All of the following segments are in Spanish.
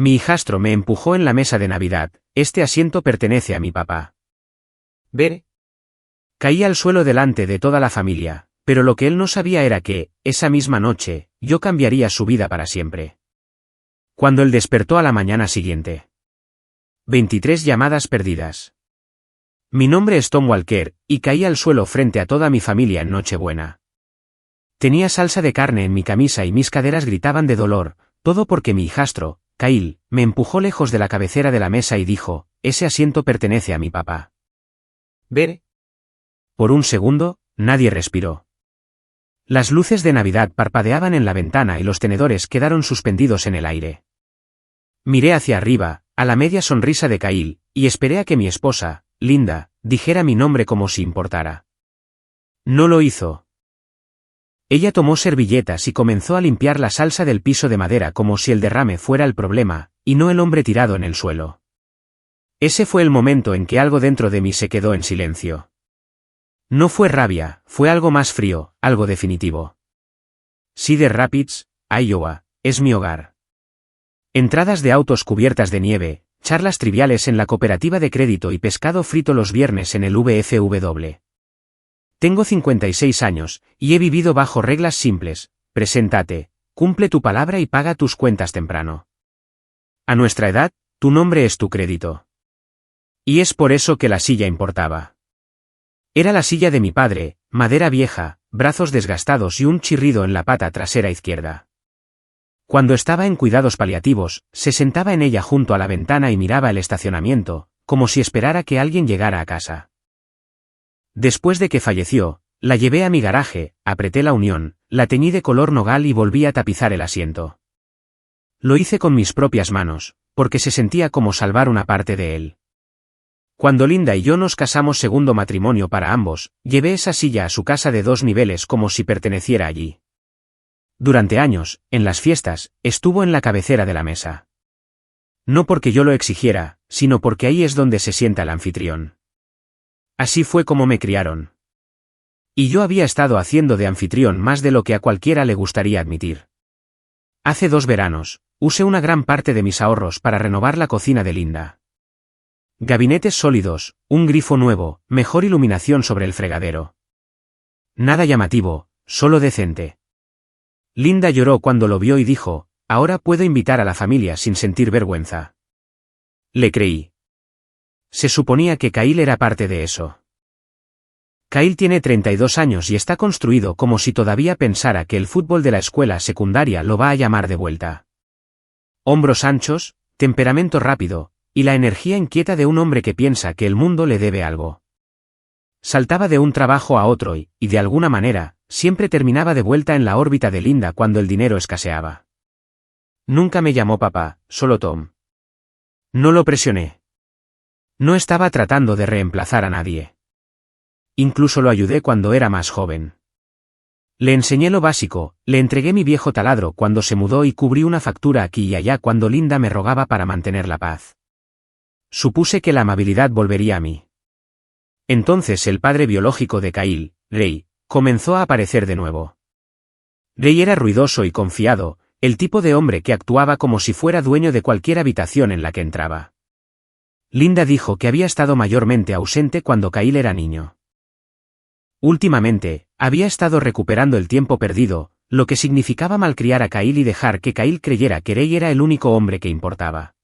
Mi hijastro me empujó en la mesa de Navidad, este asiento pertenece a mi papá. Ver. Caí al suelo delante de toda la familia, pero lo que él no sabía era que, esa misma noche, yo cambiaría su vida para siempre. Cuando él despertó a la mañana siguiente. 23 llamadas perdidas. Mi nombre es Tom Walker, y caí al suelo frente a toda mi familia en Nochebuena. Tenía salsa de carne en mi camisa y mis caderas gritaban de dolor, todo porque mi hijastro, Kyle, me empujó lejos de la cabecera de la mesa y dijo, ese asiento pertenece a mi papá. Ver. Por un segundo, nadie respiró. Las luces de Navidad parpadeaban en la ventana y los tenedores quedaron suspendidos en el aire. Miré hacia arriba, a la media sonrisa de Kyle, y esperé a que mi esposa, Linda, dijera mi nombre como si importara. No lo hizo. Ella tomó servilletas y comenzó a limpiar la salsa del piso de madera como si el derrame fuera el problema, y no el hombre tirado en el suelo. Ese fue el momento en que algo dentro de mí se quedó en silencio. No fue rabia, fue algo más frío, algo definitivo. Cedar Rapids, Iowa, es mi hogar. Entradas de autos cubiertas de nieve, charlas triviales en la cooperativa de crédito y pescado frito los viernes en el VFW. Tengo 56 años, y he vivido bajo reglas simples: preséntate, cumple tu palabra y paga tus cuentas temprano. A nuestra edad, tu nombre es tu crédito. Y es por eso que la silla importaba. Era la silla de mi padre, madera vieja, brazos desgastados y un chirrido en la pata trasera izquierda. Cuando estaba en cuidados paliativos, se sentaba en ella junto a la ventana y miraba el estacionamiento, como si esperara que alguien llegara a casa. Después de que falleció, la llevé a mi garaje, apreté la unión, la teñí de color nogal y volví a tapizar el asiento. Lo hice con mis propias manos, porque se sentía como salvar una parte de él. Cuando Linda y yo nos casamos, segundo matrimonio para ambos, llevé esa silla a su casa de 2 niveles como si perteneciera allí. Durante años, en las fiestas, estuvo en la cabecera de la mesa. No porque yo lo exigiera, sino porque ahí es donde se sienta el anfitrión. Así fue como me criaron. Y yo había estado haciendo de anfitrión más de lo que a cualquiera le gustaría admitir. Hace 2 veranos, usé una gran parte de mis ahorros para renovar la cocina de Linda. Gabinetes sólidos, un grifo nuevo, mejor iluminación sobre el fregadero. Nada llamativo, solo decente. Linda lloró cuando lo vio y dijo, ahora puedo invitar a la familia sin sentir vergüenza. Le creí. Se suponía que Kyle era parte de eso. Kyle tiene 32 años y está construido como si todavía pensara que el fútbol de la escuela secundaria lo va a llamar de vuelta. Hombros anchos, temperamento rápido, y la energía inquieta de un hombre que piensa que el mundo le debe algo. Saltaba de un trabajo a otro y, de alguna manera, siempre terminaba de vuelta en la órbita de Linda cuando el dinero escaseaba. Nunca me llamó papá, solo Tom. No lo presioné. No estaba tratando de reemplazar a nadie. Incluso lo ayudé cuando era más joven. Le enseñé lo básico, le entregué mi viejo taladro cuando se mudó y cubrí una factura aquí y allá cuando Linda me rogaba para mantener la paz. Supuse que la amabilidad volvería a mí. Entonces el padre biológico de Kyle, Ray, comenzó a aparecer de nuevo. Ray era ruidoso y confiado, el tipo de hombre que actuaba como si fuera dueño de cualquier habitación en la que entraba. Linda dijo que había estado mayormente ausente cuando Kyle era niño. Últimamente, había estado recuperando el tiempo perdido, lo que significaba malcriar a Kyle y dejar que Kyle creyera que Ray era el único hombre que importaba.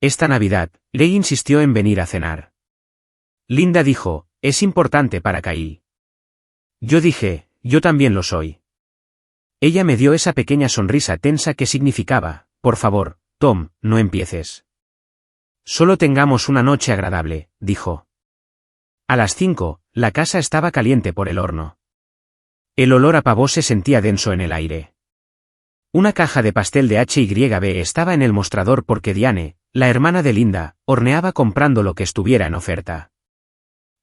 Esta Navidad, Ray insistió en venir a cenar. Linda dijo, es importante para Kyle. Yo dije, yo también lo soy. Ella me dio esa pequeña sonrisa tensa que significaba, por favor, Tom, no empieces. Solo tengamos una noche agradable, dijo. A las 5, la casa estaba caliente por el horno. El olor a pavo se sentía denso en el aire. Una caja de pastel de H&B estaba en el mostrador porque Diane, la hermana de Linda, horneaba comprando lo que estuviera en oferta.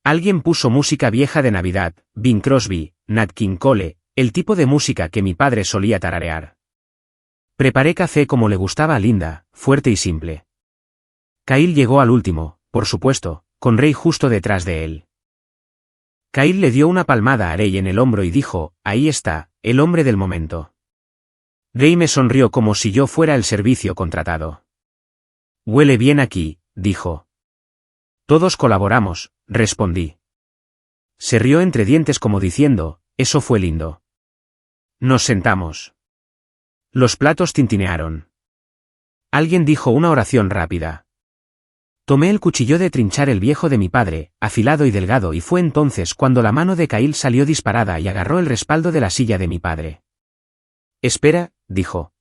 Alguien puso música vieja de Navidad, Bing Crosby, Nat King Cole, el tipo de música que mi padre solía tararear. Preparé café como le gustaba a Linda, fuerte y simple. Kyle llegó al último, por supuesto, con Ray justo detrás de él. Kyle le dio una palmada a Ray en el hombro y dijo, ahí está, el hombre del momento. Ray me sonrió como si yo fuera el servicio contratado. Huele bien aquí, dijo. Todos colaboramos, respondí. Se rió entre dientes como diciendo, eso fue lindo. Nos sentamos. Los platos tintinearon. Alguien dijo una oración rápida. Tomé el cuchillo de trinchar el viejo de mi padre, afilado y delgado, y fue entonces cuando la mano de Kyle salió disparada y agarró el respaldo de la silla de mi padre. Espera, dijo.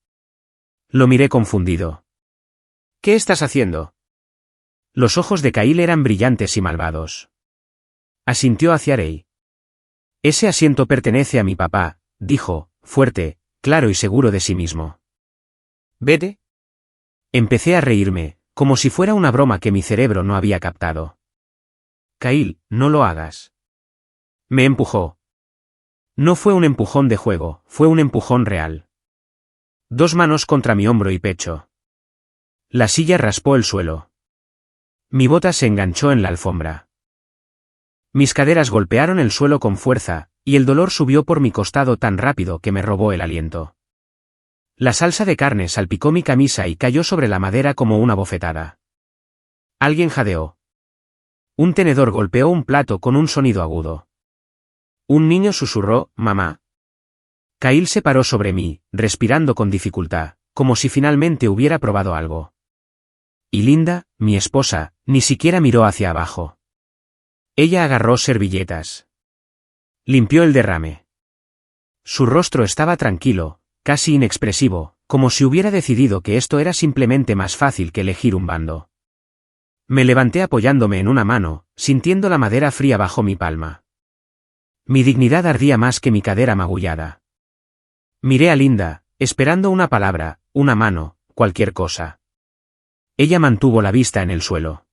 Lo miré confundido. ¿Qué estás haciendo? Los ojos de Kyle eran brillantes y malvados. Asintió hacia Rey. Ese asiento pertenece a mi papá, dijo, fuerte, claro y seguro de sí mismo. ¿Vete? Empecé a reírme, como si fuera una broma que mi cerebro no había captado. Kyle, no lo hagas. Me empujó. No fue un empujón de juego, fue un empujón real. 2 manos contra mi hombro y pecho. La silla raspó el suelo. Mi bota se enganchó en la alfombra. Mis caderas golpearon el suelo con fuerza, y el dolor subió por mi costado tan rápido que me robó el aliento. La salsa de carne salpicó mi camisa y cayó sobre la madera como una bofetada. Alguien jadeó. Un tenedor golpeó un plato con un sonido agudo. Un niño susurró, mamá. Kyle se paró sobre mí, respirando con dificultad, como si finalmente hubiera probado algo. Y Linda, mi esposa, ni siquiera miró hacia abajo. Ella agarró servilletas. Limpió el derrame. Su rostro estaba tranquilo, casi inexpresivo, como si hubiera decidido que esto era simplemente más fácil que elegir un bando. Me levanté apoyándome en una mano, sintiendo la madera fría bajo mi palma. Mi dignidad ardía más que mi cadera magullada. Miré a Linda, esperando una palabra, una mano, cualquier cosa. Ella mantuvo la vista en el suelo.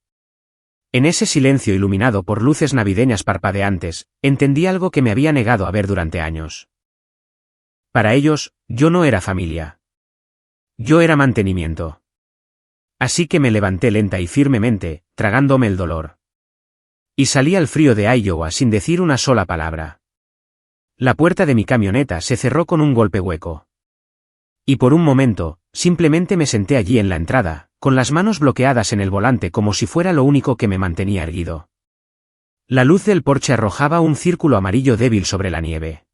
En ese silencio iluminado por luces navideñas parpadeantes, entendí algo que me había negado a ver durante años. Para ellos, yo no era familia. Yo era mantenimiento. Así que me levanté lenta y firmemente, tragándome el dolor. Y salí al frío de Iowa sin decir una sola palabra. La puerta de mi camioneta se cerró con un golpe hueco. Y por un momento, simplemente me senté allí en la entrada, con las manos bloqueadas en el volante como si fuera lo único que me mantenía erguido. La luz del porche arrojaba un círculo amarillo débil sobre la nieve.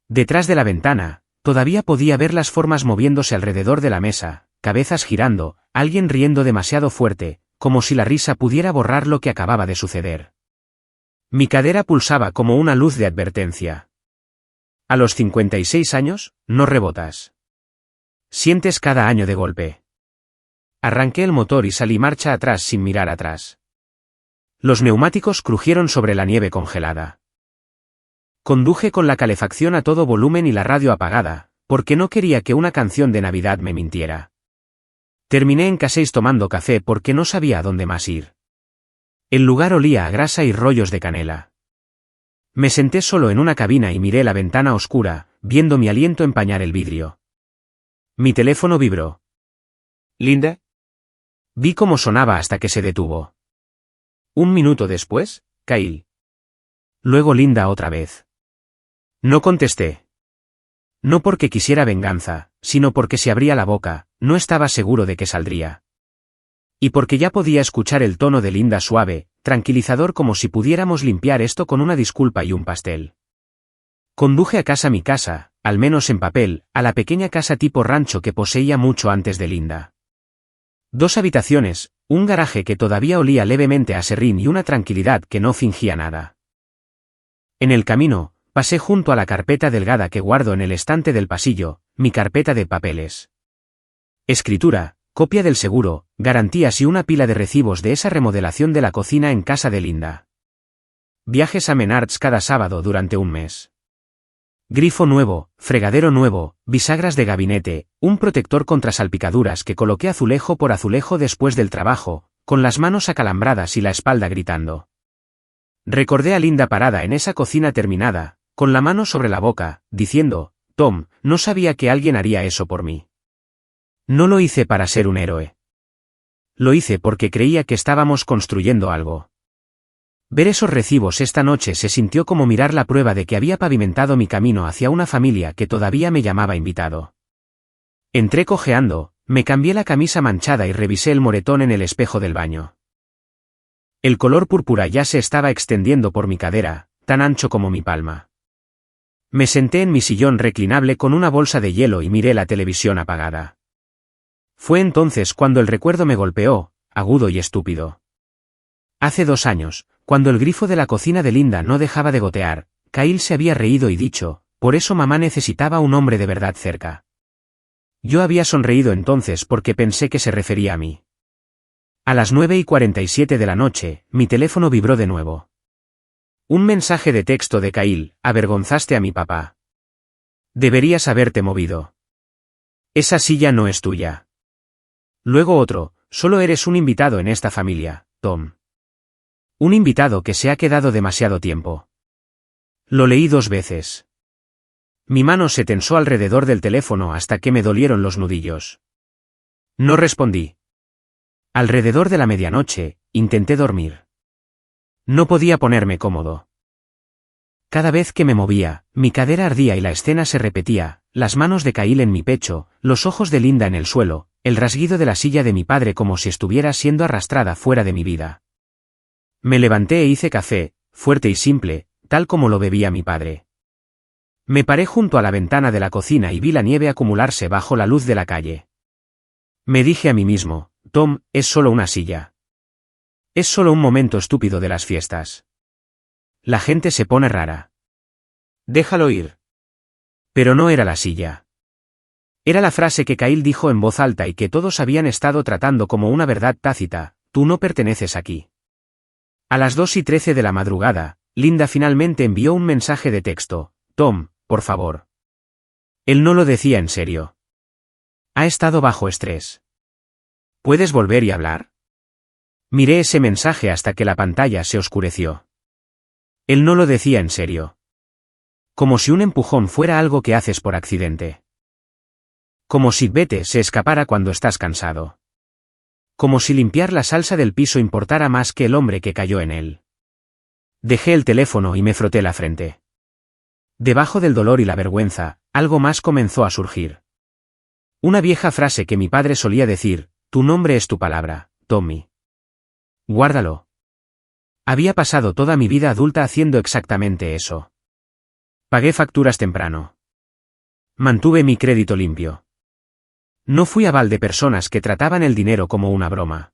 Detrás de la ventana, todavía podía ver las formas moviéndose alrededor de la mesa, cabezas girando, alguien riendo demasiado fuerte, como si la risa pudiera borrar lo que acababa de suceder. Mi cadera pulsaba como una luz de advertencia. A los 56 años, no rebotas. Sientes cada año de golpe. Arranqué el motor y salí marcha atrás sin mirar atrás. Los neumáticos crujieron sobre la nieve congelada. Conduje con la calefacción a todo volumen y la radio apagada, porque no quería que una canción de Navidad me mintiera. Terminé en Casey's tomando café porque no sabía a dónde más ir. El lugar olía a grasa y rollos de canela. Me senté solo en una cabina y miré la ventana oscura, viendo mi aliento empañar el vidrio. Mi teléfono vibró. ¿Linda? Vi cómo sonaba hasta que se detuvo. Un minuto después, Kyle. Luego Linda otra vez. No contesté. No porque quisiera venganza, sino porque si abría la boca, no estaba seguro de que saldría. Y porque ya podía escuchar el tono de Linda suave, tranquilizador, como si pudiéramos limpiar esto con una disculpa y un pastel. Conduje a casa, mi casa, al menos en papel, a la pequeña casa tipo rancho que poseía mucho antes de Linda. 2 habitaciones, un garaje que todavía olía levemente a serrín y una tranquilidad que no fingía nada. En el camino, pasé junto a la carpeta delgada que guardo en el estante del pasillo, mi carpeta de papeles. Escritura, copia del seguro, garantías y una pila de recibos de esa remodelación de la cocina en casa de Linda. Viajes a Menards cada sábado durante un mes. Grifo nuevo, fregadero nuevo, bisagras de gabinete, un protector contra salpicaduras que coloqué azulejo por azulejo después del trabajo, con las manos acalambradas y la espalda gritando. Recordé a Linda parada en esa cocina terminada, con la mano sobre la boca, diciendo, Tom, no sabía que alguien haría eso por mí. No lo hice para ser un héroe. Lo hice porque creía que estábamos construyendo algo. Ver esos recibos esta noche se sintió como mirar la prueba de que había pavimentado mi camino hacia una familia que todavía me llamaba invitado. Entré cojeando, Me cambié la camisa manchada y revisé el moretón en el espejo del baño. El color púrpura ya se estaba extendiendo por mi cadera, tan ancho como mi palma. Me senté en mi sillón reclinable con una bolsa de hielo y miré la televisión apagada. Fue entonces cuando el recuerdo me golpeó, agudo y estúpido. Hace 2 años, cuando el grifo de la cocina de Linda no dejaba de gotear, Kyle se había reído y dicho, por eso mamá necesitaba un hombre de verdad cerca. Yo había sonreído entonces porque pensé que se refería a mí. A las 9:47 de la noche, mi teléfono vibró de nuevo. Un mensaje de texto de Kyle: avergonzaste a mi papá. Deberías haberte movido. Esa silla no es tuya. Luego otro: solo eres un invitado en esta familia, Tom. Un invitado que se ha quedado demasiado tiempo. Lo leí 2 veces. Mi mano se tensó alrededor del teléfono hasta que me dolieron los nudillos. No respondí. Alrededor de la medianoche, intenté dormir. No podía ponerme cómodo. Cada vez que me movía, mi cadera ardía y la escena se repetía, las manos de Kyle en mi pecho, los ojos de Linda en el suelo, el rasguido de la silla de mi padre como si estuviera siendo arrastrada fuera de mi vida. Me levanté e hice café, fuerte y simple, tal como lo bebía mi padre. Me paré junto a la ventana de la cocina y vi la nieve acumularse bajo la luz de la calle. Me dije a mí mismo, Tom, es solo una silla. Es solo un momento estúpido de las fiestas. La gente se pone rara. Déjalo ir. Pero no era la silla. Era la frase que Kyle dijo en voz alta y que todos habían estado tratando como una verdad tácita: tú no perteneces aquí. A las 2:13 de la madrugada, Linda finalmente envió un mensaje de texto: Tom, por favor. Él no lo decía en serio. Ha estado bajo estrés. ¿Puedes volver y hablar? Miré ese mensaje hasta que la pantalla se oscureció. Él no lo decía en serio. Como si un empujón fuera algo que haces por accidente. Como si vete se escapara cuando estás cansado. Como si limpiar la salsa del piso importara más que el hombre que cayó en él. Dejé el teléfono y me froté la frente. Debajo del dolor y la vergüenza, algo más comenzó a surgir. Una vieja frase que mi padre solía decir: tu nombre es tu palabra, Tommy. Guárdalo. Había pasado toda mi vida adulta haciendo exactamente eso. Pagué facturas temprano. Mantuve mi crédito limpio. No fui aval de personas que trataban el dinero como una broma.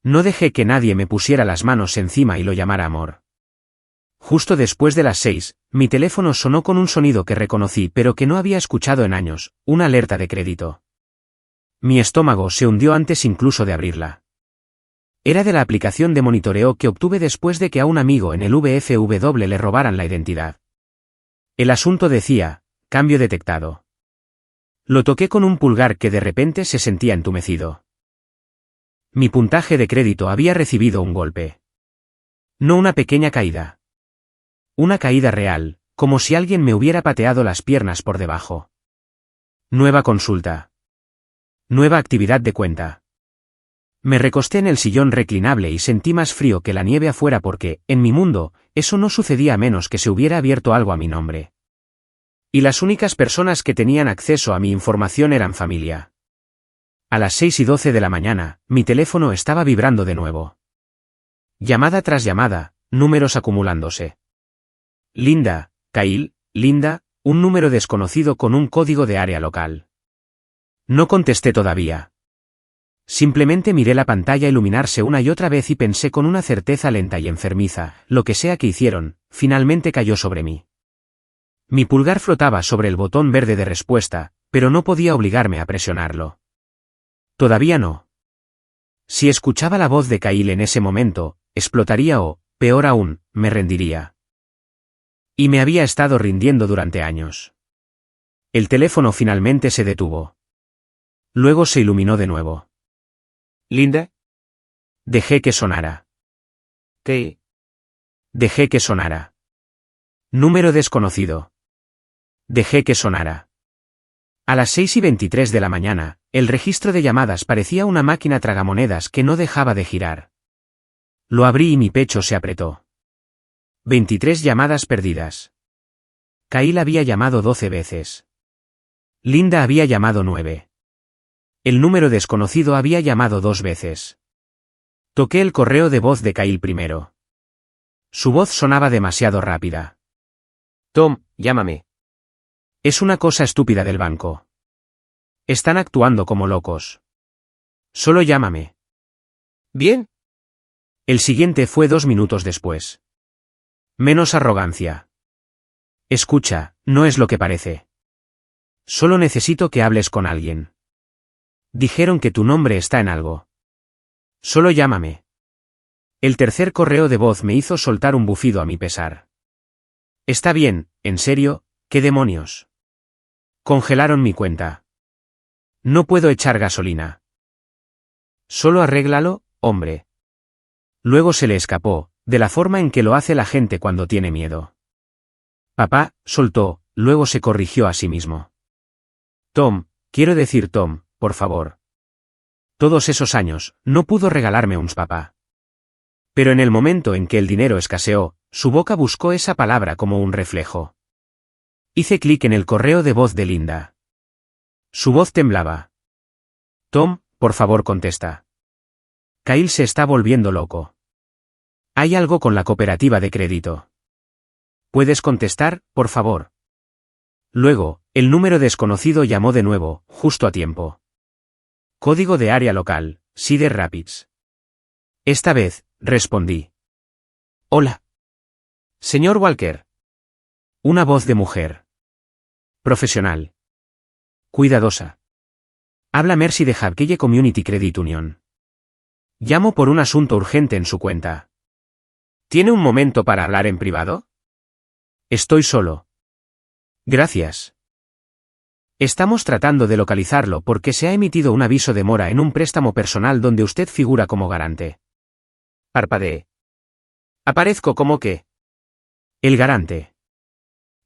No dejé que nadie me pusiera las manos encima y lo llamara amor. Justo después de las 6, mi teléfono sonó con un sonido que reconocí pero que no había escuchado en años, una alerta de crédito. Mi estómago se hundió antes incluso de abrirla. Era de la aplicación de monitoreo que obtuve después de que a un amigo en el VFW le robaran la identidad. El asunto decía: cambio detectado. Lo toqué con un pulgar que de repente se sentía entumecido. Mi puntaje de crédito había recibido un golpe. No una pequeña caída. Una caída real, como si alguien me hubiera pateado las piernas por debajo. Nueva consulta. Nueva actividad de cuenta. Me recosté en el sillón reclinable y sentí más frío que la nieve afuera porque, en mi mundo, eso no sucedía a menos que se hubiera abierto algo a mi nombre. Y las únicas personas que tenían acceso a mi información eran familia. A las 6:12 de la mañana, mi teléfono estaba vibrando de nuevo. Llamada tras llamada, números acumulándose. Linda, Kyle, Linda, un número desconocido con un código de área local. No contesté todavía. Simplemente miré la pantalla iluminarse una y otra vez y pensé con una certeza lenta y enfermiza: lo que sea que hicieron, finalmente cayó sobre mí. Mi pulgar flotaba sobre el botón verde de respuesta, pero no podía obligarme a presionarlo. Todavía no. Si escuchaba la voz de Kyle en ese momento, explotaría o, peor aún, me rendiría. Y me había estado rindiendo durante años. El teléfono finalmente se detuvo. Luego se iluminó de nuevo. ¿Linda? Dejé que sonara. ¿Qué? Dejé que sonara. Número desconocido. Dejé que sonara. A las 6:23 de la mañana, el registro de llamadas parecía una máquina tragamonedas que no dejaba de girar. Lo abrí y mi pecho se apretó. 23 llamadas perdidas. Kyle había llamado 12 veces. Linda había llamado 9. El número desconocido había llamado 2 veces. Toqué el correo de voz de Kyle primero. Su voz sonaba demasiado rápida. Tom, llámame. Es una cosa estúpida del banco. Están actuando como locos. Solo llámame. ¿Bien? El siguiente fue 2 minutos después. Menos arrogancia. Escucha, no es lo que parece. Solo necesito que hables con alguien. Dijeron que tu nombre está en algo. Solo llámame. El tercer correo de voz me hizo soltar un bufido a mi pesar. Está bien, en serio, ¿qué demonios? Congelaron mi cuenta. No puedo echar gasolina. Solo arréglalo, hombre. Luego se le escapó, de la forma en que lo hace la gente cuando tiene miedo. Papá, soltó, luego se corrigió a sí mismo. Tom, quiero decir Tom, por favor. Todos esos años, no pudo regalarme uns papá. Pero en el momento en que el dinero escaseó, su boca buscó esa palabra como un reflejo. Hice clic en el correo de voz de Linda. Su voz temblaba. Tom, por favor contesta. Kyle se está volviendo loco. Hay algo con la cooperativa de crédito. ¿Puedes contestar, por favor? Luego, el número desconocido llamó de nuevo, justo a tiempo. Código de área local, Cedar Rapids. Esta vez, respondí. Hola. Señor Walker. Una voz de mujer. Profesional. Cuidadosa. Habla Mercy de Havkeye Community Credit Union. Llamo por un asunto urgente en su cuenta. ¿Tiene un momento para hablar en privado? Estoy solo. Gracias. Estamos tratando de localizarlo porque se ha emitido un aviso de mora en un préstamo personal donde usted figura como garante. Parpadeé. ¿Aparezco como qué? El garante.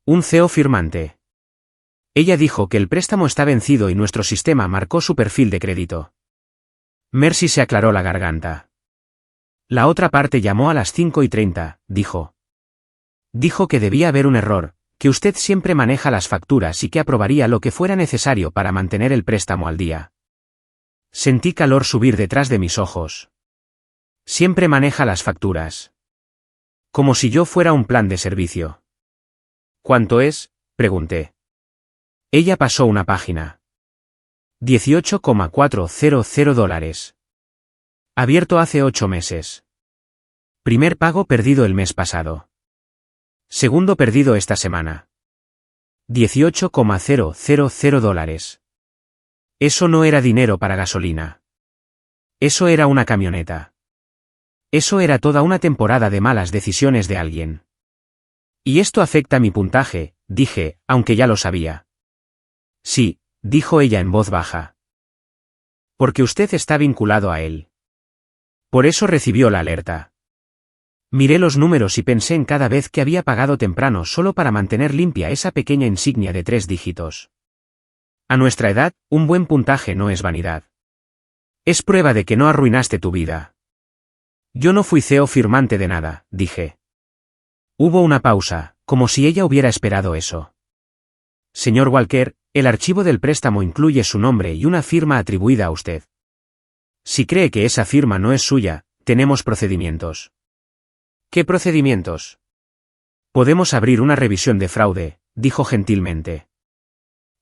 Un CEO firmante. Ella dijo que el préstamo está vencido y nuestro sistema marcó su perfil de crédito. Mercy se aclaró la garganta. La otra parte llamó a las 5:30, dijo. Dijo que debía haber un error, que usted siempre maneja las facturas y que aprobaría lo que fuera necesario para mantener el préstamo al día. Sentí calor subir detrás de mis ojos. Siempre maneja las facturas. Como si yo fuera un plan de servicio. ¿Cuánto es?, pregunté. Ella pasó una página. $18,400. Abierto hace 8 meses. Primer pago perdido el mes pasado. Segundo perdido esta semana. $18,000. Eso no era dinero para gasolina. Eso era una camioneta. Eso era toda una temporada de malas decisiones de alguien. Y esto afecta mi puntaje, dije, aunque ya lo sabía. Sí, dijo ella en voz baja. Porque usted está vinculado a él. Por eso recibió la alerta. Miré los números y pensé en cada vez que había pagado temprano solo para mantener limpia esa pequeña insignia de 3 dígitos. A nuestra edad, un buen puntaje no es vanidad. Es prueba de que no arruinaste tu vida. Yo no fui CEO firmante de nada, dije. Hubo una pausa, como si ella hubiera esperado eso. Señor Walker, el archivo del préstamo incluye su nombre y una firma atribuida a usted. Si cree que esa firma no es suya, tenemos procedimientos. ¿Qué procedimientos? Podemos abrir una revisión de fraude, dijo gentilmente.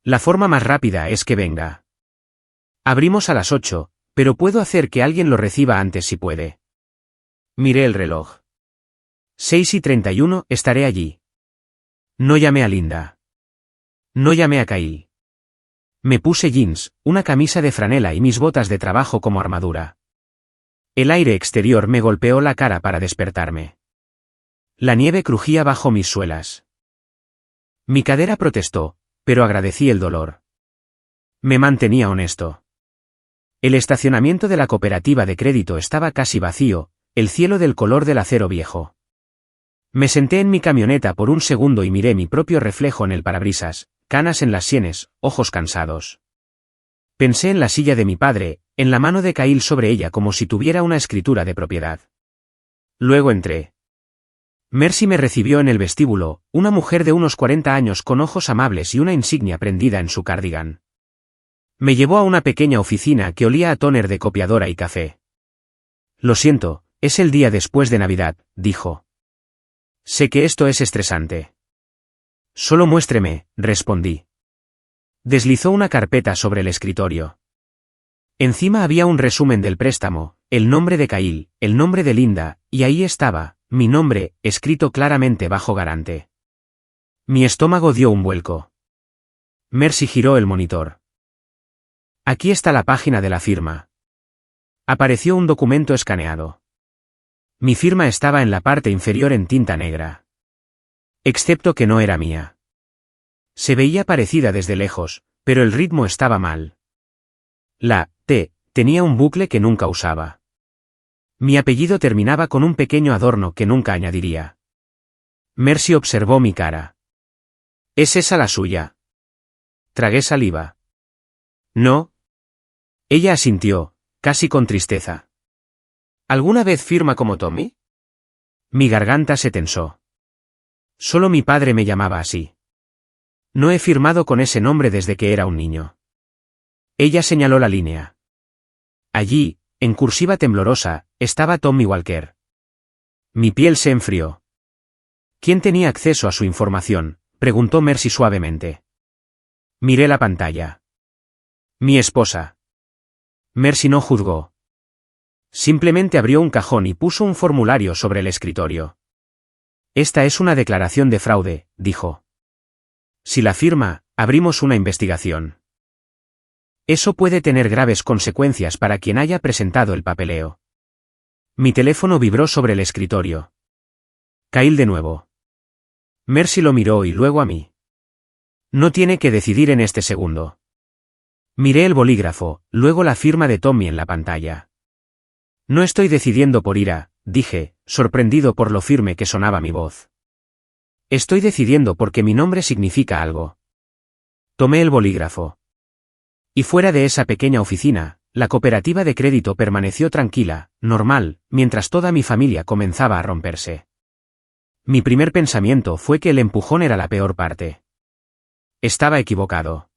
La forma más rápida es que venga. Abrimos a las 8, pero puedo hacer que alguien lo reciba antes si puede. Miré el reloj. 6:31, estaré allí. No llamé a Linda. No llamé a Kyle. Me puse jeans, una camisa de franela y mis botas de trabajo como armadura. El aire exterior me golpeó la cara para despertarme. La nieve crujía bajo mis suelas. Mi cadera protestó, pero agradecí el dolor. Me mantenía honesto. El estacionamiento de la cooperativa de crédito estaba casi vacío, el cielo del color del acero viejo. Me senté en mi camioneta por un segundo y miré mi propio reflejo en el parabrisas, canas en las sienes, ojos cansados. Pensé en la silla de mi padre, en la mano de Kyle sobre ella como si tuviera una escritura de propiedad. Luego entré. Mercy me recibió en el vestíbulo, una mujer de unos 40 años con ojos amables y una insignia prendida en su cardigan. Me llevó a una pequeña oficina que olía a tóner de copiadora y café. Lo siento, es el día después de Navidad, dijo. Sé que esto es estresante. Solo muéstreme, respondí. Deslizó una carpeta sobre el escritorio. Encima había un resumen del préstamo, el nombre de Kyle, el nombre de Linda, y ahí estaba, mi nombre, escrito claramente bajo garante. Mi estómago dio un vuelco. Mercy giró el monitor. Aquí está la página de la firma. Apareció un documento escaneado. Mi firma estaba en la parte inferior en tinta negra. Excepto que no era mía. Se veía parecida desde lejos, pero el ritmo estaba mal. La T tenía un bucle que nunca usaba. Mi apellido terminaba con un pequeño adorno que nunca añadiría. Mercy observó mi cara. ¿Es esa la suya? Tragué saliva. No. Ella asintió, casi con tristeza. ¿Alguna vez firma como Tommy? Mi garganta se tensó. Solo mi padre me llamaba así. No he firmado con ese nombre desde que era un niño. Ella señaló la línea. Allí, en cursiva temblorosa, estaba Tommy Walker. Mi piel se enfrió. ¿Quién tenía acceso a su información?, preguntó Mercy suavemente. Miré la pantalla. Mi esposa. Mercy no juzgó. Simplemente abrió un cajón y puso un formulario sobre el escritorio. Esta es una declaración de fraude, dijo. Si la firma, abrimos una investigación. Eso puede tener graves consecuencias para quien haya presentado el papeleo. Mi teléfono vibró sobre el escritorio. Kyle de nuevo. Mercy lo miró y luego a mí. No tiene que decidir en este segundo. Miré el bolígrafo, luego la firma de Tommy en la pantalla. No estoy decidiendo por ira, dije, sorprendido por lo firme que sonaba mi voz. Estoy decidiendo porque mi nombre significa algo. Tomé el bolígrafo. Y fuera de esa pequeña oficina, la cooperativa de crédito permaneció tranquila, normal, mientras toda mi familia comenzaba a romperse. Mi primer pensamiento fue que el empujón era la peor parte. Estaba equivocado.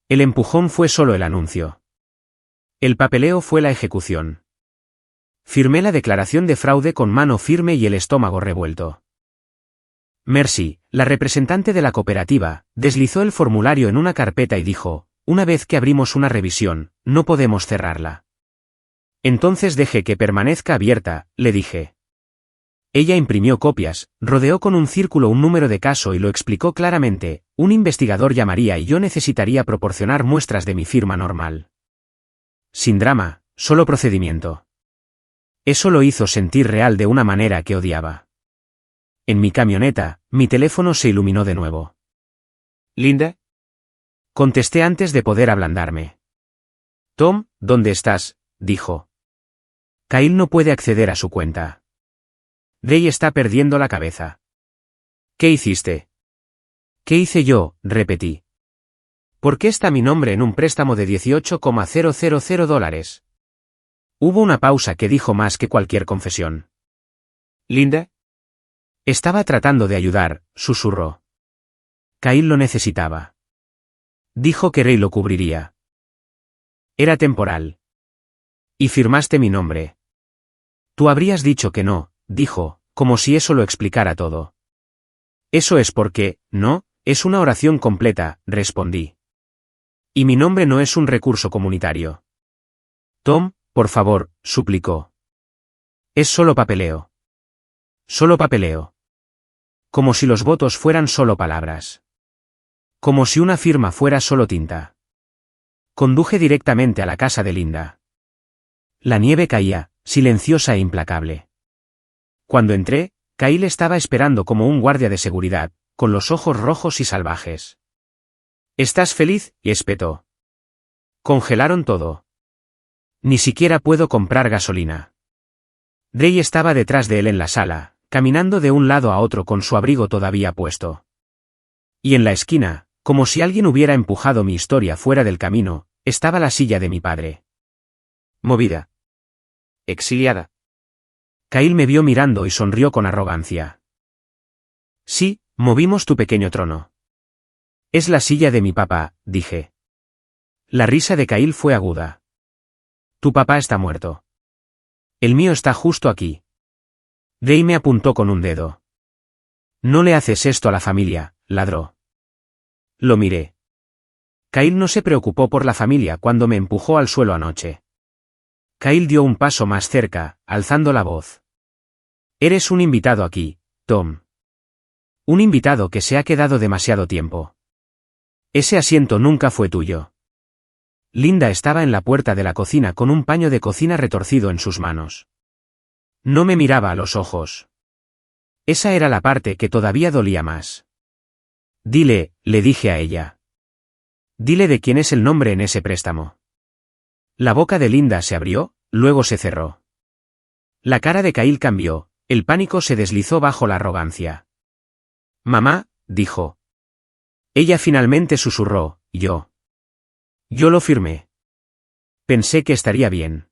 El empujón fue solo el anuncio. El papeleo fue la ejecución. Firmé la declaración de fraude con mano firme y el estómago revuelto. Mercy, la representante de la cooperativa, deslizó el formulario en una carpeta y dijo, una vez que abrimos una revisión, no podemos cerrarla. Entonces deje que permanezca abierta, le dije. Ella imprimió copias, rodeó con un círculo un número de caso y lo explicó claramente, un investigador llamaría y yo necesitaría proporcionar muestras de mi firma normal. Sin drama, solo procedimiento. Eso lo hizo sentir real de una manera que odiaba. En mi camioneta, mi teléfono se iluminó de nuevo. ¿Linda? Contesté antes de poder ablandarme. Tom, ¿dónde estás?, dijo. Kyle no puede acceder a su cuenta. Ray está perdiendo la cabeza. ¿Qué hiciste? ¿Qué hice yo?, repetí. ¿Por qué está mi nombre en un préstamo de $18,000? Hubo una pausa que dijo más que cualquier confesión. ¿Linda? Estaba tratando de ayudar, susurró. Kyle lo necesitaba. Dijo que Ray lo cubriría. Era temporal. Y firmaste mi nombre. Tú habrías dicho que no, dijo, como si eso lo explicara todo. Eso es porque, no, es una oración completa, respondí. Y mi nombre no es un recurso comunitario. Tom, por favor, suplicó. Es solo papeleo. Solo papeleo. Como si los votos fueran solo palabras. Como si una firma fuera solo tinta. Conduje directamente a la casa de Linda. La nieve caía, silenciosa e implacable. Cuando entré, Kyle estaba esperando como un guardia de seguridad, con los ojos rojos y salvajes. ¿Estás feliz?, espetó. Congelaron todo. Ni siquiera puedo comprar gasolina. Ray estaba detrás de él en la sala, caminando de un lado a otro con su abrigo todavía puesto. Y en la esquina, como si alguien hubiera empujado mi historia fuera del camino, estaba la silla de mi padre. Movida. Exiliada. Kyle me vio mirando y sonrió con arrogancia. Sí, movimos tu pequeño trono. Es la silla de mi papá, dije. La risa de Kyle fue aguda. Tu papá está muerto. El mío está justo aquí. Dave me apuntó con un dedo. No le haces esto a la familia, ladró. Lo miré. Kyle no se preocupó por la familia cuando me empujó al suelo anoche. Kyle dio un paso más cerca, alzando la voz. Eres un invitado aquí, Tom. Un invitado que se ha quedado demasiado tiempo. Ese asiento nunca fue tuyo. Linda estaba en la puerta de la cocina con un paño de cocina retorcido en sus manos. No me miraba a los ojos. Esa era la parte que todavía dolía más. Dile, le dije a ella. Dile de quién es el nombre en ese préstamo. La boca de Linda se abrió, luego se cerró. La cara de Kyle cambió, el pánico se deslizó bajo la arrogancia. Mamá, dijo. Ella finalmente susurró, yo. Yo lo firmé. Pensé que estaría bien.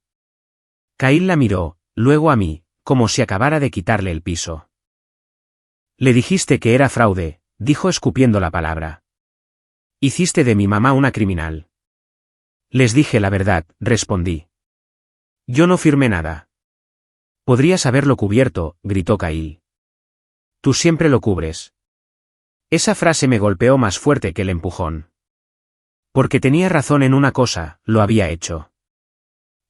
Kyle la miró, luego a mí, como si acabara de quitarle el piso. Le dijiste que era fraude, dijo escupiendo la palabra. Hiciste de mi mamá una criminal. Les dije la verdad, respondí. Yo no firmé nada. Podrías haberlo cubierto, gritó Kyle. Tú siempre lo cubres. Esa frase me golpeó más fuerte que el empujón. Porque tenía razón en una cosa, lo había hecho.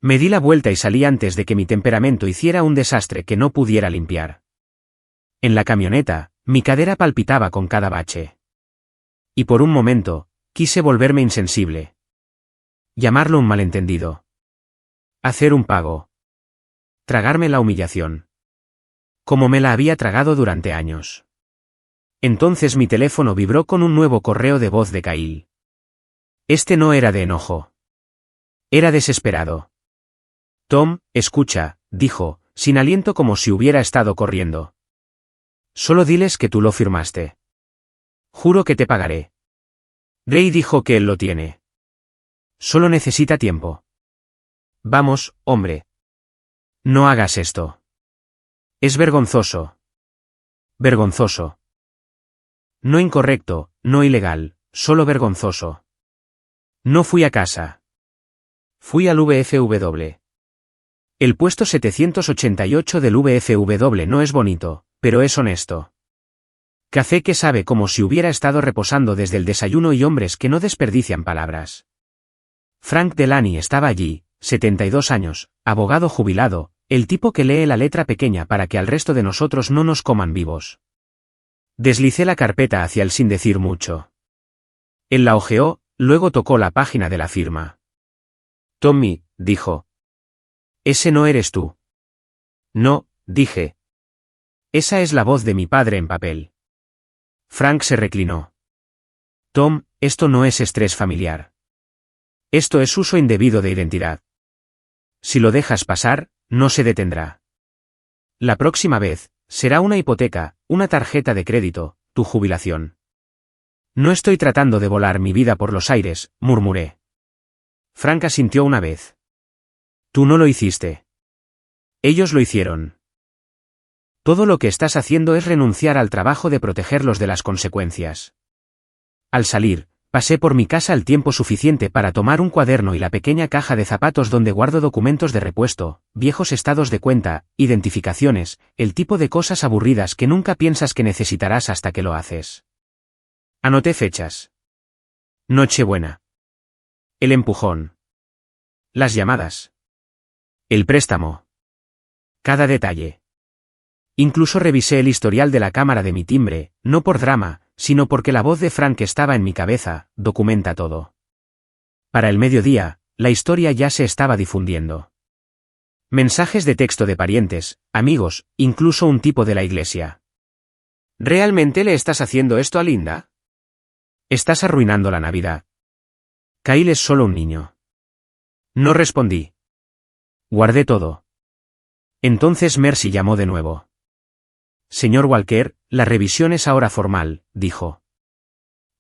Me di la vuelta y salí antes de que mi temperamento hiciera un desastre que no pudiera limpiar. En la camioneta, mi cadera palpitaba con cada bache. Y por un momento, quise volverme insensible. Llamarlo un malentendido. Hacer un pago. Tragarme la humillación. Como me la había tragado durante años. Entonces mi teléfono vibró con un nuevo correo de voz de Kyle. Este no era de enojo. Era desesperado. Tom, escucha, dijo, sin aliento como si hubiera estado corriendo. Solo diles que tú lo firmaste. Juro que te pagaré. Ray dijo que él lo tiene. Solo necesita tiempo. Vamos, hombre. No hagas esto. Es vergonzoso. Vergonzoso. No incorrecto, no ilegal, solo vergonzoso. No fui a casa. Fui al VFW. El puesto 788 del VFW no es bonito, pero es honesto. Café que sabe como si hubiera estado reposando desde el desayuno y hombres que no desperdician palabras. Frank Delany estaba allí, 72 años, abogado jubilado, el tipo que lee la letra pequeña para que al resto de nosotros no nos coman vivos. Deslicé la carpeta hacia él sin decir mucho. Él la hojeó, luego tocó la página de la firma. Tommy, dijo. Ese no eres tú. No, dije. Esa es la voz de mi padre en papel. Frank se reclinó. Tom, esto no es estrés familiar. Esto es uso indebido de identidad. Si lo dejas pasar, no se detendrá. La próxima vez, será una hipoteca, una tarjeta de crédito, tu jubilación. No estoy tratando de volar mi vida por los aires, murmuré. Frank asintió una vez. Tú no lo hiciste. Ellos lo hicieron. Todo lo que estás haciendo es renunciar al trabajo de protegerlos de las consecuencias. Al salir, pasé por mi casa el tiempo suficiente para tomar un cuaderno y la pequeña caja de zapatos donde guardo documentos de repuesto, viejos estados de cuenta, identificaciones, el tipo de cosas aburridas que nunca piensas que necesitarás hasta que lo haces. Anoté fechas. Nochebuena. El empujón. Las llamadas. El préstamo. Cada detalle. Incluso revisé el historial de la cámara de mi timbre, no por drama, sino porque la voz de Frank estaba en mi cabeza, documenta todo. Para el mediodía, la historia ya se estaba difundiendo. Mensajes de texto de parientes, amigos, incluso un tipo de la iglesia. ¿Realmente le estás haciendo esto a Linda? Estás arruinando la Navidad. Kyle es solo un niño. No respondí. Guardé todo. Entonces Mercy llamó de nuevo. Señor Walker, la revisión es ahora formal, dijo.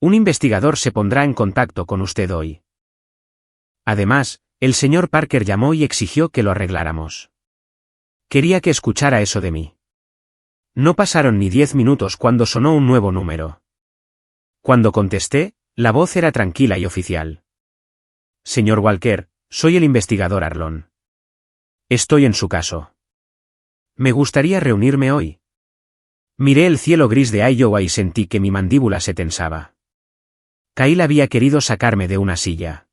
Un investigador se pondrá en contacto con usted hoy. Además, el señor Parker llamó y exigió que lo arregláramos. Quería que escuchara eso de mí. No pasaron ni 10 minutos cuando sonó un nuevo número. Cuando contesté, la voz era tranquila y oficial. Señor Walker, soy el investigador Arlon. Estoy en su caso. Me gustaría reunirme hoy. Miré el cielo gris de Iowa y sentí que mi mandíbula se tensaba. Kyle había querido sacarme de una silla.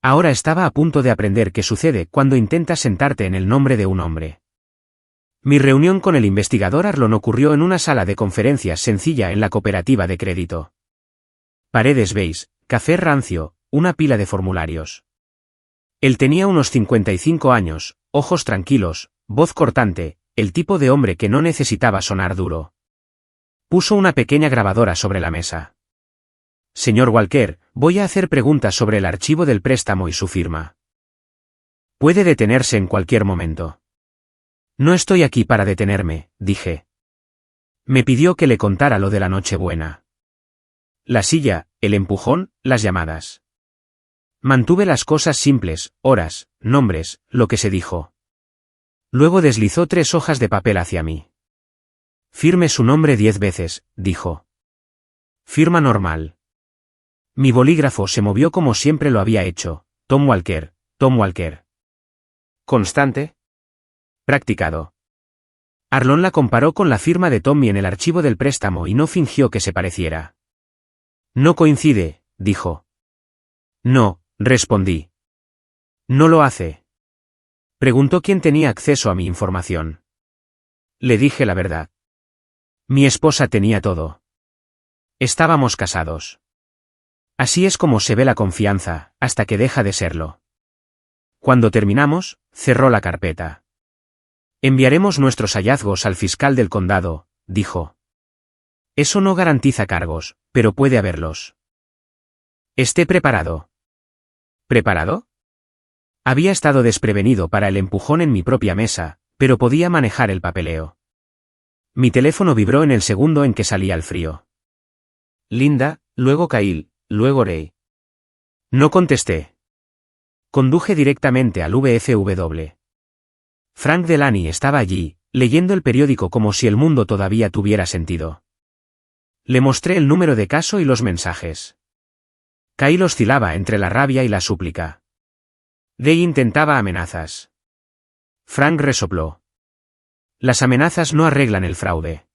Ahora estaba a punto de aprender qué sucede cuando intentas sentarte en el nombre de un hombre. Mi reunión con el investigador Arlon ocurrió en una sala de conferencias sencilla en la cooperativa de crédito. Paredes beige, café rancio, una pila de formularios. Él tenía unos 55 años, ojos tranquilos, voz cortante, el tipo de hombre que no necesitaba sonar duro. Puso una pequeña grabadora sobre la mesa. Señor Walker, voy a hacer preguntas sobre el archivo del préstamo y su firma. Puede detenerse en cualquier momento. No estoy aquí para detenerme, dije. Me pidió que le contara lo de la Nochebuena. La silla, el empujón, las llamadas. Mantuve las cosas simples, horas, nombres, lo que se dijo. Luego deslizó 3 hojas de papel hacia mí. Firme su nombre 10 veces, dijo. Firma normal. Mi bolígrafo se movió como siempre lo había hecho. Tom Walker, Tom Walker. ¿Constante? Practicado. Arlon la comparó con la firma de Tommy en el archivo del préstamo y no fingió que se pareciera. No coincide, dijo. No, respondí. No lo hace. Preguntó quién tenía acceso a mi información. Le dije la verdad. Mi esposa tenía todo. Estábamos casados. Así es como se ve la confianza, hasta que deja de serlo. Cuando terminamos, cerró la carpeta. Enviaremos nuestros hallazgos al fiscal del condado, dijo. Eso no garantiza cargos, pero puede haberlos. Esté preparado. ¿Preparado? Había estado desprevenido para el empujón en mi propia mesa, pero podía manejar el papeleo. Mi teléfono vibró en el segundo en que salí al frío. Linda, luego Kyle, luego Ray. No contesté. Conduje directamente al VFW. Frank Delany estaba allí, leyendo el periódico como si el mundo todavía tuviera sentido. Le mostré el número de caso y los mensajes. Kyle oscilaba entre la rabia y la súplica. Ray intentaba amenazas. Frank resopló. Las amenazas no arreglan el fraude.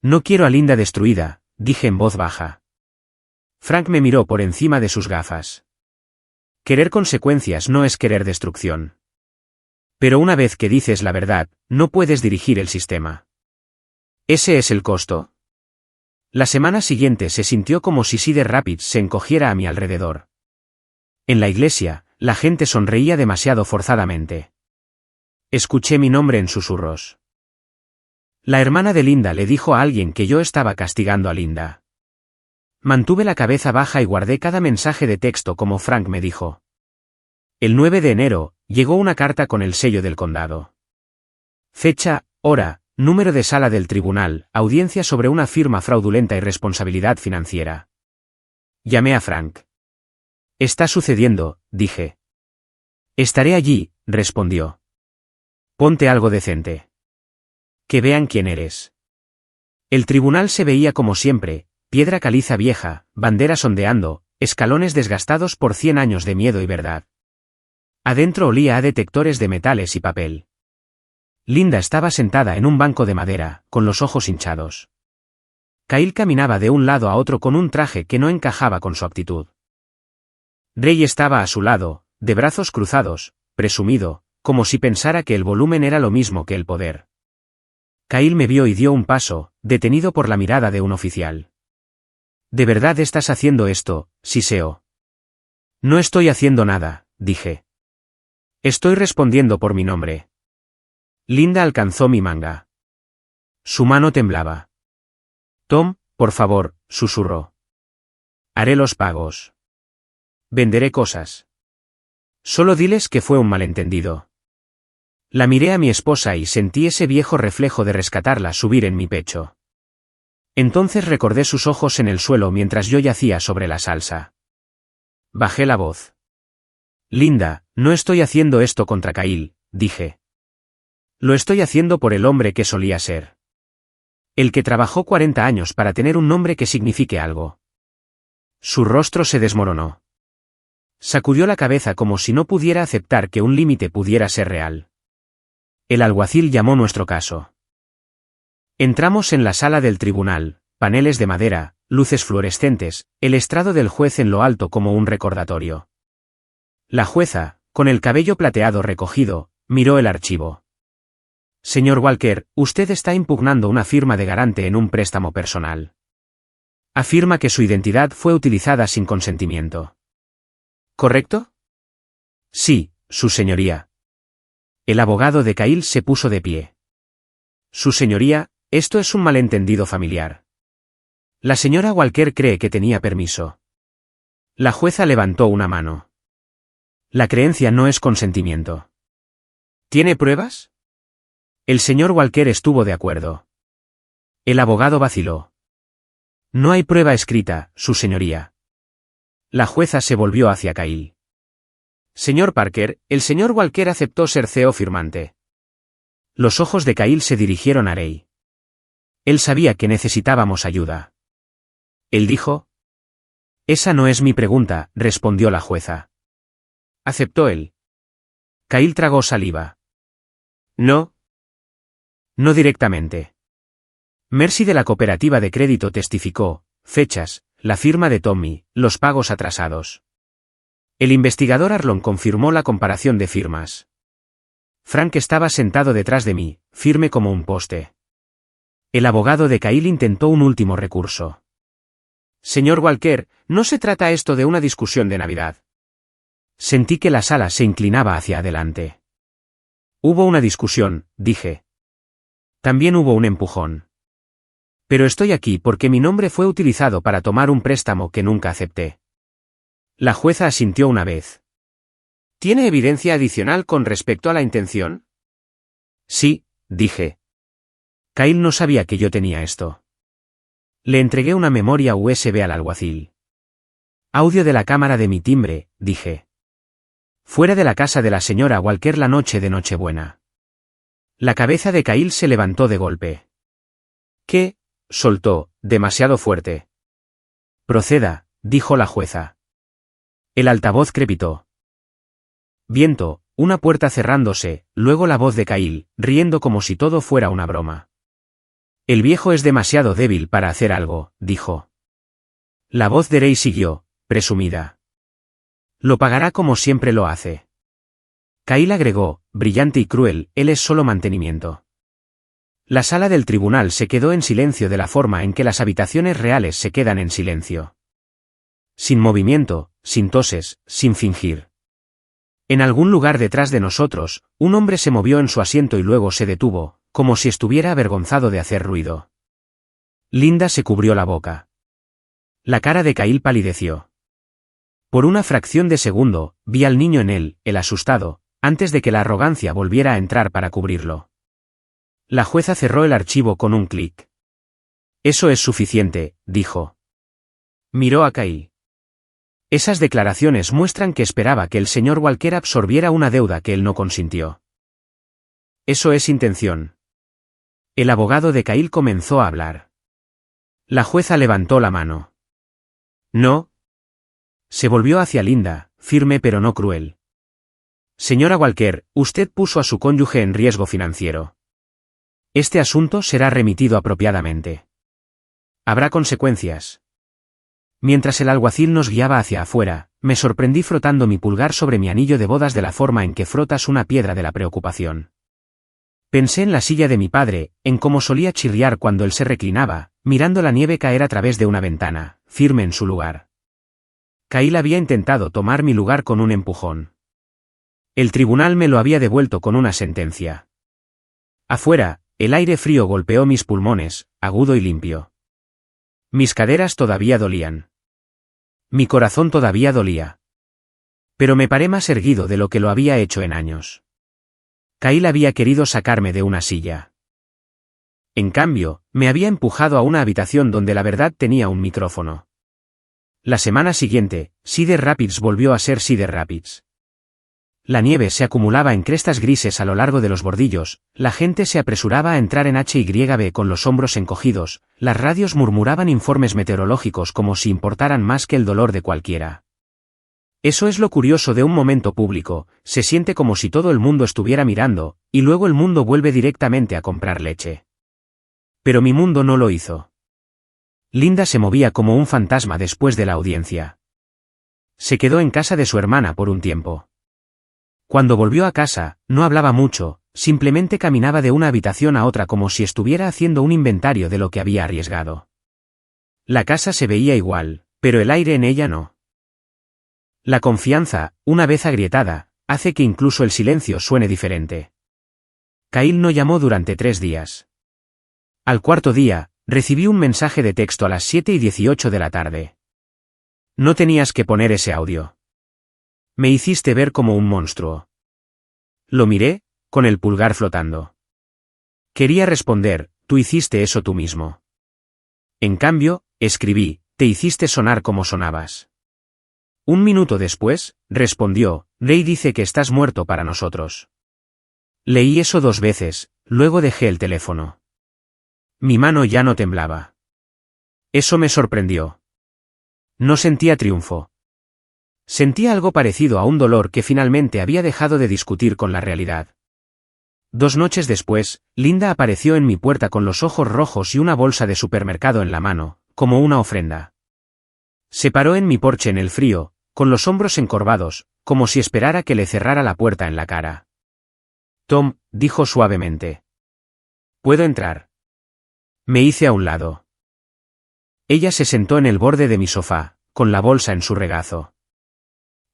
No quiero a Linda destruida, dije en voz baja. Frank me miró por encima de sus gafas. Querer consecuencias no es querer destrucción. Pero una vez que dices la verdad, no puedes dirigir el sistema. Ese es el costo. La semana siguiente se sintió como si Cedar Rapids se encogiera a mi alrededor. En la iglesia, la gente sonreía demasiado forzadamente. Escuché mi nombre en susurros. La hermana de Linda le dijo a alguien que yo estaba castigando a Linda. Mantuve la cabeza baja y guardé cada mensaje de texto como Frank me dijo. El 9 de enero, llegó una carta con el sello del condado. Fecha, hora, número de sala del tribunal, audiencia sobre una firma fraudulenta y responsabilidad financiera. Llamé a Frank. Está sucediendo, dije. Estaré allí, respondió. Ponte algo decente. Que vean quién eres. El tribunal se veía como siempre, piedra caliza vieja, banderas ondeando, escalones desgastados por 100 años de miedo y verdad. Adentro olía a detectores de metales y papel. Linda estaba sentada en un banco de madera, con los ojos hinchados. Kyle caminaba de un lado a otro con un traje que no encajaba con su actitud. Ray estaba a su lado, de brazos cruzados, presumido, como si pensara que el volumen era lo mismo que el poder. Kyle me vio y dio un paso, detenido por la mirada de un oficial. ¿De verdad estás haciendo esto, Siseo? No estoy haciendo nada, dije. Estoy respondiendo por mi nombre. Linda alcanzó mi manga. Su mano temblaba. Tom, por favor, susurró. Haré los pagos. Venderé cosas. Solo diles que fue un malentendido. La miré a mi esposa y sentí ese viejo reflejo de rescatarla subir en mi pecho. Entonces recordé sus ojos en el suelo mientras yo yacía sobre la salsa. Bajé la voz. Linda, no estoy haciendo esto contra Kyle, dije. Lo estoy haciendo por el hombre que solía ser. El que trabajó 40 años para tener un nombre que signifique algo. Su rostro se desmoronó. Sacudió la cabeza como si no pudiera aceptar que un límite pudiera ser real. El alguacil llamó nuestro caso. Entramos en la sala del tribunal, paneles de madera, luces fluorescentes, el estrado del juez en lo alto como un recordatorio. La jueza, con el cabello plateado recogido, miró el archivo. Señor Walker, usted está impugnando una firma de garante en un préstamo personal. Afirma que su identidad fue utilizada sin consentimiento. ¿Correcto? Sí, su señoría. El abogado de Cahill se puso de pie. Su señoría, esto es un malentendido familiar. La señora Walker cree que tenía permiso. La jueza levantó una mano. La creencia no es consentimiento. ¿Tiene pruebas? El señor Walker estuvo de acuerdo. El abogado vaciló. No hay prueba escrita, su señoría. La jueza se volvió hacia Cahill. Señor Parker, el señor Walker aceptó ser CEO firmante. Los ojos de Cahill se dirigieron a Ray. Él sabía que necesitábamos ayuda. Él dijo. Esa no es mi pregunta, respondió la jueza. ¿Aceptó él? Cahill tragó saliva. No. No directamente. Mercy de la cooperativa de crédito testificó, fechas, la firma de Tommy, los pagos atrasados. El investigador Arlon confirmó la comparación de firmas. Frank estaba sentado detrás de mí, firme como un poste. El abogado de Cahill intentó un último recurso. Señor Walker, no se trata esto de una discusión de Navidad. Sentí que la sala se inclinaba hacia adelante. Hubo una discusión, dije. También hubo un empujón. Pero estoy aquí porque mi nombre fue utilizado para tomar un préstamo que nunca acepté. La jueza asintió una vez. ¿Tiene evidencia adicional con respecto a la intención? Sí, dije. Cahill no sabía que yo tenía esto. Le entregué una memoria USB al alguacil. Audio de la cámara de mi timbre, dije. Fuera de la casa de la señora Walker la noche de Nochebuena. La cabeza de Cahill se levantó de golpe. ¿Qué? Soltó, demasiado fuerte. Proceda, dijo la jueza. El altavoz crepitó. Viento, una puerta cerrándose, luego la voz de Cahill, riendo como si todo fuera una broma. El viejo es demasiado débil para hacer algo, dijo. La voz de Ray siguió, presumida. Lo pagará como siempre lo hace. Cahill agregó, brillante y cruel, él es solo mantenimiento. La sala del tribunal se quedó en silencio de la forma en que las habitaciones reales se quedan en silencio. Sin movimiento, sin toses, sin fingir. En algún lugar detrás de nosotros, un hombre se movió en su asiento y luego se detuvo, como si estuviera avergonzado de hacer ruido. Linda se cubrió la boca. La cara de Cahill palideció. Por una fracción de segundo, vi al niño en él, el asustado, antes de que la arrogancia volviera a entrar para cubrirlo. La jueza cerró el archivo con un clic. Eso es suficiente, dijo. Miró a Cahill. Esas declaraciones muestran que esperaba que el señor Walker absorbiera una deuda que él no consintió. Eso es intención. El abogado de Cahill comenzó a hablar. La jueza levantó la mano. No. Se volvió hacia Linda, firme pero no cruel. Señora Walker, usted puso a su cónyuge en riesgo financiero. Este asunto será remitido apropiadamente. Habrá consecuencias. Mientras el alguacil nos guiaba hacia afuera, me sorprendí frotando mi pulgar sobre mi anillo de bodas de la forma en que frotas una piedra de la preocupación. Pensé en la silla de mi padre, en cómo solía chirriar cuando él se reclinaba, mirando la nieve caer a través de una ventana, firme en su lugar. Cahill había intentado tomar mi lugar con un empujón. El tribunal me lo había devuelto con una sentencia. Afuera, el aire frío golpeó mis pulmones, agudo y limpio. Mis caderas todavía dolían. Mi corazón todavía dolía. Pero me paré más erguido de lo que lo había hecho en años. Cahill había querido sacarme de una silla. En cambio, me había empujado a una habitación donde la verdad tenía un micrófono. La semana siguiente, Cedar Rapids volvió a ser Cedar Rapids. La nieve se acumulaba en crestas grises a lo largo de los bordillos, la gente se apresuraba a entrar en HYB con los hombros encogidos, las radios murmuraban informes meteorológicos como si importaran más que el dolor de cualquiera. Eso es lo curioso de un momento público, se siente como si todo el mundo estuviera mirando, y luego el mundo vuelve directamente a comprar leche. Pero mi mundo no lo hizo. Linda se movía como un fantasma después de la audiencia. Se quedó en casa de su hermana por un tiempo. Cuando volvió a casa, no hablaba mucho, simplemente caminaba de una habitación a otra como si estuviera haciendo un inventario de lo que había arriesgado. La casa se veía igual, pero el aire en ella no. La confianza, una vez agrietada, hace que incluso el silencio suene diferente. Kyle no llamó durante 3 días. Al cuarto día, recibí un mensaje de texto a las 7:18 de la tarde. No tenías que poner ese audio. Me hiciste ver como un monstruo. Lo miré, con el pulgar flotando. Quería responder, tú hiciste eso tú mismo. En cambio, escribí, te hiciste sonar como sonabas. 1 minuto después, respondió, Ray dice que estás muerto para nosotros. Leí eso 2 veces, luego dejé el teléfono. Mi mano ya no temblaba. Eso me sorprendió. No sentía triunfo. Sentía algo parecido a un dolor que finalmente había dejado de discutir con la realidad. 2 noches después, Linda apareció en mi puerta con los ojos rojos y una bolsa de supermercado en la mano, como una ofrenda. Se paró en mi porche en el frío, con los hombros encorvados, como si esperara que le cerrara la puerta en la cara. Tom, dijo suavemente. ¿Puedo entrar? Me hice a un lado. Ella se sentó en el borde de mi sofá, con la bolsa en su regazo.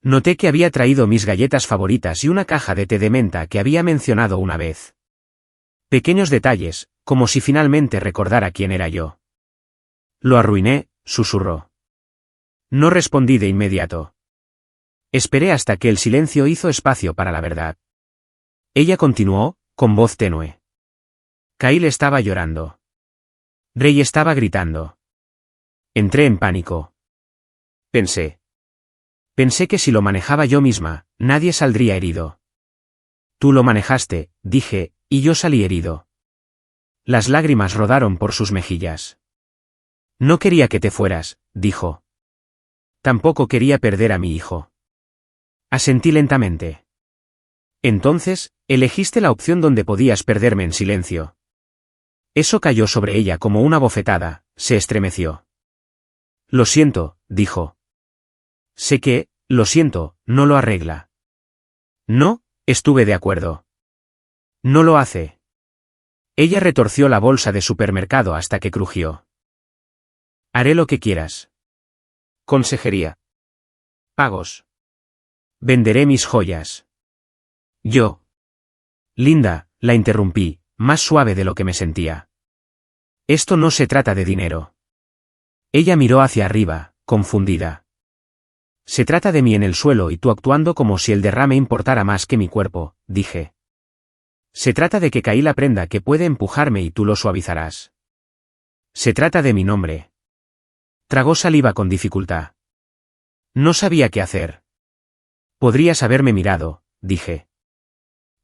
Noté que había traído mis galletas favoritas y una caja de té de menta que había mencionado una vez. Pequeños detalles, como si finalmente recordara quién era yo. Lo arruiné, susurró. No respondí de inmediato. Esperé hasta que el silencio hizo espacio para la verdad. Ella continuó, con voz tenue. Kyle estaba llorando. Ray estaba gritando. Entré en pánico. Pensé que si lo manejaba yo misma, nadie saldría herido. Tú lo manejaste, dije, y yo salí herido. Las lágrimas rodaron por sus mejillas. No quería que te fueras, dijo. Tampoco quería perder a mi hijo. Asentí lentamente. Entonces, elegiste la opción donde podías perderme en silencio. Eso cayó sobre ella como una bofetada, se estremeció. Lo siento, dijo. Sé que, lo siento, no lo arregla. No, estuve de acuerdo. No lo hace. Ella retorció la bolsa de supermercado hasta que crujió. Haré lo que quieras. Consejería. Pagos. Venderé mis joyas. Yo. Linda, la interrumpí, más suave de lo que me sentía. Esto no se trata de dinero. Ella miró hacia arriba, confundida. Se trata de mí en el suelo y tú actuando como si el derrame importara más que mi cuerpo, dije. Se trata de que Kyle aprenda que puede empujarme y tú lo suavizarás. Se trata de mi nombre. Tragó saliva con dificultad. No sabía qué hacer. Podrías haberme mirado, dije.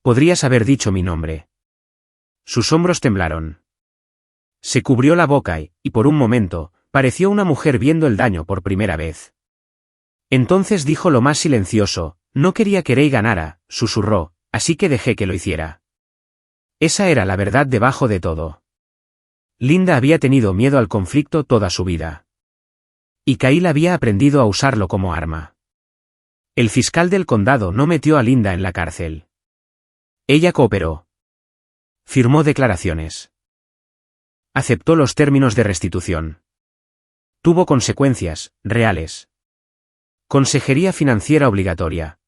Podrías haber dicho mi nombre. Sus hombros temblaron. Se cubrió la boca y por un momento, pareció una mujer viendo el daño por primera vez. Entonces dijo lo más silencioso, no quería que Ray ganara, susurró, así que dejé que lo hiciera. Esa era la verdad debajo de todo. Linda había tenido miedo al conflicto toda su vida. Y Kyle había aprendido a usarlo como arma. El fiscal del condado no metió a Linda en la cárcel. Ella cooperó. Firmó declaraciones. Aceptó los términos de restitución. Tuvo consecuencias, reales. Consejería financiera obligatoria.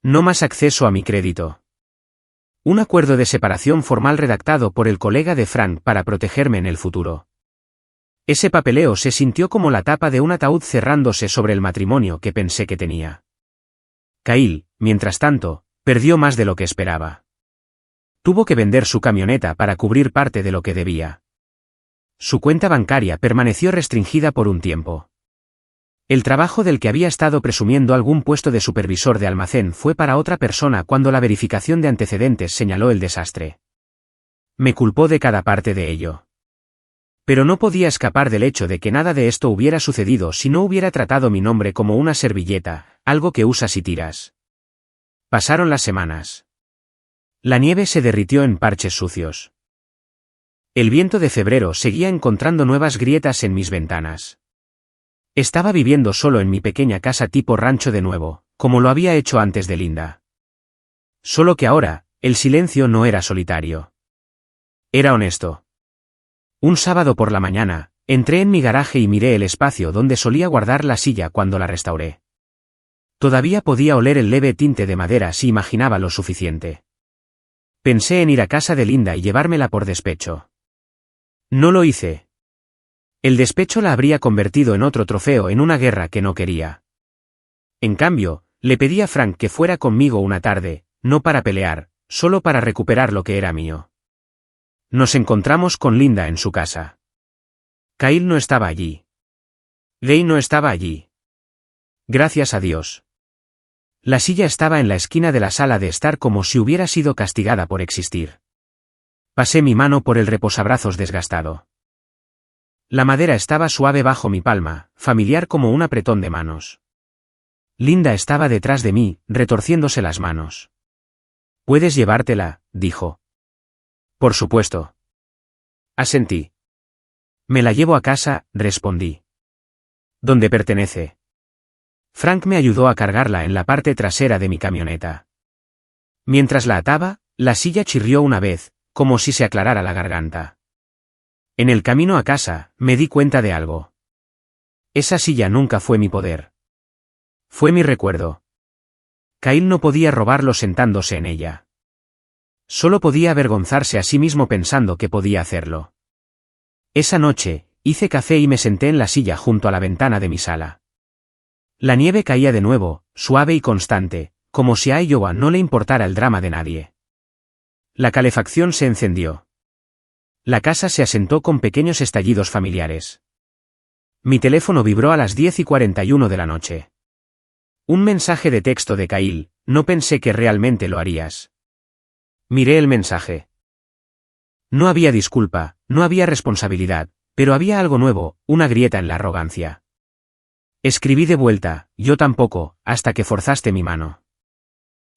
No más acceso a mi crédito. Un acuerdo de separación formal redactado por el colega de Frank para protegerme en el futuro. Ese papeleo se sintió como la tapa de un ataúd cerrándose sobre el matrimonio que pensé que tenía. Kyle, mientras tanto, perdió más de lo que esperaba. Tuvo que vender su camioneta para cubrir parte de lo que debía. Su cuenta bancaria permaneció restringida por un tiempo. El trabajo del que había estado presumiendo algún puesto de supervisor de almacén fue para otra persona cuando la verificación de antecedentes señaló el desastre. Me culpó de cada parte de ello. Pero no podía escapar del hecho de que nada de esto hubiera sucedido si no hubiera tratado mi nombre como una servilleta, algo que usas y tiras. Pasaron las semanas. La nieve se derritió en parches sucios. El viento de febrero seguía encontrando nuevas grietas en mis ventanas. Estaba viviendo solo en mi pequeña casa tipo rancho de nuevo, como lo había hecho antes de Linda. Solo que ahora, el silencio no era solitario. Era honesto. Un sábado por la mañana, entré en mi garaje y miré el espacio donde solía guardar la silla cuando la restauré. Todavía podía oler el leve tinte de madera si imaginaba lo suficiente. Pensé en ir a casa de Linda y llevármela por despecho. No lo hice. El despecho la habría convertido en otro trofeo en una guerra que no quería. En cambio, le pedí a Frank que fuera conmigo una tarde, no para pelear, solo para recuperar lo que era mío. Nos encontramos con Linda en su casa. Kyle no estaba allí. Gay no estaba allí. Gracias a Dios. La silla estaba en la esquina de la sala de estar como si hubiera sido castigada por existir. Pasé mi mano por el reposabrazos desgastado. La madera estaba suave bajo mi palma, familiar como un apretón de manos. Linda estaba detrás de mí, retorciéndose las manos. «Puedes llevártela», dijo. «Por supuesto». Asentí. «Me la llevo a casa», respondí. «¿Dónde pertenece?» Frank me ayudó a cargarla en la parte trasera de mi camioneta. Mientras la ataba, la silla chirrió una vez, como si se aclarara la garganta. En el camino a casa, me di cuenta de algo. Esa silla nunca fue mi poder. Fue mi recuerdo. Kyle no podía robarlo sentándose en ella. Solo podía avergonzarse a sí mismo pensando que podía hacerlo. Esa noche, hice café y me senté en la silla junto a la ventana de mi sala. La nieve caía de nuevo, suave y constante, como si a Iowa no le importara el drama de nadie. La calefacción se encendió. La casa se asentó con pequeños estallidos familiares. Mi teléfono vibró a las 10:41 de la noche. Un mensaje de texto de Kyle: «No pensé que realmente lo harías». Miré el mensaje. No había disculpa, no había responsabilidad, pero había algo nuevo, una grieta en la arrogancia. Escribí de vuelta: «Yo tampoco», hasta que forzaste mi mano.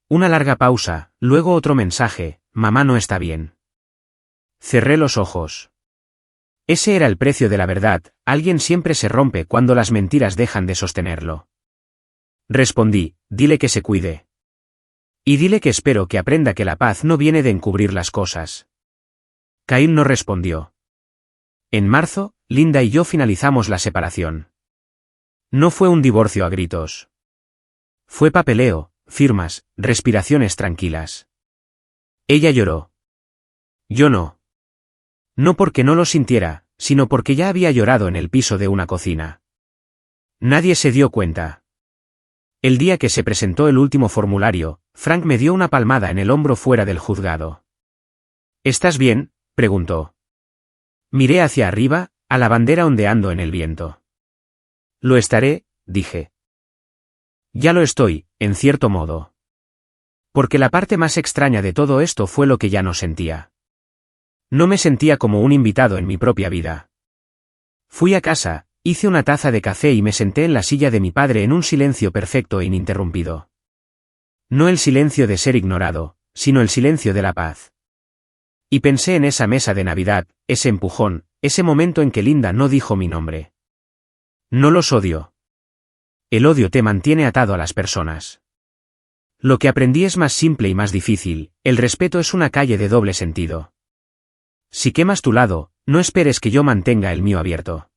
Una larga pausa, luego otro mensaje: «Mamá no está bien». Cerré los ojos. Ese era el precio de la verdad, alguien siempre se rompe cuando las mentiras dejan de sostenerlo. Respondí: «Dile que se cuide. Y dile que espero que aprenda que la paz no viene de encubrir las cosas». Kyle no respondió. En marzo, Linda y yo finalizamos la separación. No fue un divorcio a gritos. Fue papeleo, firmas, respiraciones tranquilas. Ella lloró. Yo no. No porque no lo sintiera, sino porque ya había llorado en el piso de una cocina. Nadie se dio cuenta. El día que se presentó el último formulario, Frank me dio una palmada en el hombro fuera del juzgado. «¿Estás bien?», preguntó. Miré hacia arriba, a la bandera ondeando en el viento. «Lo estaré», dije. «Ya lo estoy, en cierto modo». Porque la parte más extraña de todo esto fue lo que ya no sentía. No me sentía como un invitado en mi propia vida. Fui a casa, hice una taza de café y me senté en la silla de mi padre en un silencio perfecto e ininterrumpido. No el silencio de ser ignorado, sino el silencio de la paz. Y pensé en esa mesa de Navidad, ese empujón, ese momento en que Linda no dijo mi nombre. No los odio. El odio te mantiene atado a las personas. Lo que aprendí es más simple y más difícil: el respeto es una calle de doble sentido. Si quemas tu lado, no esperes que yo mantenga el mío abierto.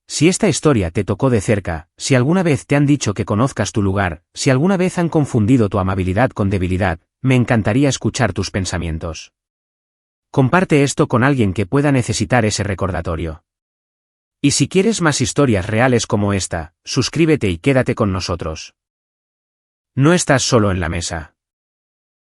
Si esta historia te tocó de cerca, si alguna vez te han dicho que conozcas tu lugar, si alguna vez han confundido tu amabilidad con debilidad, me encantaría escuchar tus pensamientos. Comparte esto con alguien que pueda necesitar ese recordatorio. Y si quieres más historias reales como esta, suscríbete y quédate con nosotros. No estás solo en la mesa.